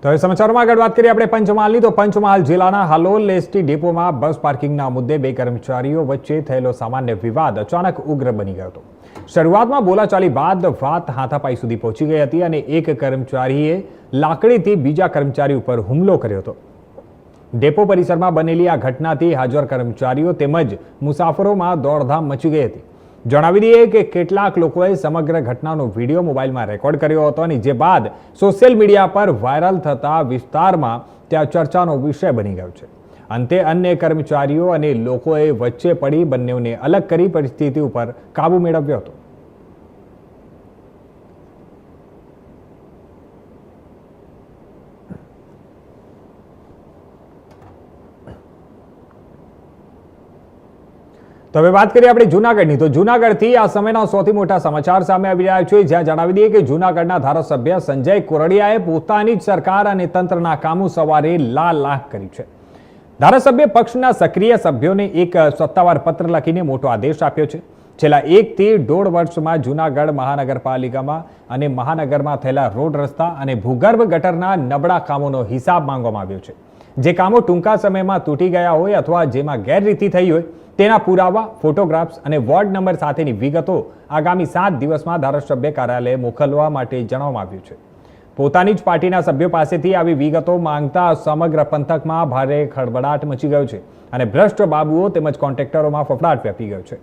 તો હવે સમાચારોમાં આગળ વાત કરીએ આપણે પંચમહાલની. તો પંચમહાલ જિલ્લાના હાલોલ એસટી ડેપોમાં બસ પાર્કિંગના મુદ્દે બે કર્મચારીઓ વચ્ચે થયેલો સામાન્ય વિવાદ અચાનક ઉગ્ર બની ગયો હતો. શરૂઆતમાં બોલાચાલી બાદ વાત હાથાપાઈ સુધી પહોંચી ગઈ હતી અને એક કર્મચારીએ લાકડીથી બીજા કર્મચારી ઉપર હુમલો કર્યો હતો. ડેપો પરિસરમાં બનેલી આ ઘટનાથી હાજર કર્મચારીઓ તેમજ મુસાફરોમાં દોડધામ મચી ગઈ હતી. જણાવી દઈએ કે કેટલાક લોકોએ સમગ્ર ઘટનાનો વિડીયો મોબાઈલમાં રેકોર્ડ કર્યો હતો અને જે બાદ સોશિયલ મીડિયા પર વાયરલ થતા વિસ્તારમાં ત્યાં ચર્ચાનો વિષય બની ગયો છે. અંતે અન્ય કર્મચારીઓ અને લોકોએ વચ્ચે પડી બંનેઓને અલગ કરી પરિસ્થિતિ ઉપર કાબુ મેળવ્યો હતો. તો હવે વાત કરીએ આપણે જૂનાગઢની. તો જૂનાગઢથી આ સમયના સૌથી મોટા સમાચાર સામે આવી રહ્યા છે, જ્યાં જણાવી દઈએ કે જૂનાગઢના ધારાસભ્ય સંજય કોરડિયાએ પોતાની જ સરકાર અને તંત્રના કામો સવારે લાખ કરી છે. ધારાસભ્ય પક્ષના સક્રિય સભ્યોને એક સત્તાવાર પત્ર લખીને મોટો આદેશ આપ્યો છે. છેલ્લા 1 થી 1.5 વર્ષમાં જૂનાગઢ મહાનગરપાલિકામાં અને મહાનગરમાં થયેલા રોડ રસ્તા અને ભૂગર્ભ ગટરના નબળા કામોનો હિસાબ માંગવામાં આવ્યો છે. જે કામો ટૂંકા સમયમાં તૂટી ગયા હોય અથવા જેમાં ગેરરીતિ થઈ હોય તેના પુરાવા, ફોટોગ્રાફ્સ અને વોર્ડ નંબર સાથેની વિગતો આગામી 7 દિવસમાં ધારાસભ્ય કાર્યાલયે મોકલવા માટે જણાવવામાં આવ્યું છે. પોતાની જ પાર્ટીના સભ્યો પાસેથી આવી વિગતો માંગતા સમગ્ર પંથકમાં ભારે ખળબળાટ મચી ગયો છે અને ભ્રષ્ટ બાબુઓ તેમજ કોન્ટ્રાક્ટરોમાં ફફડાટ વ્યાપી ગયો છે.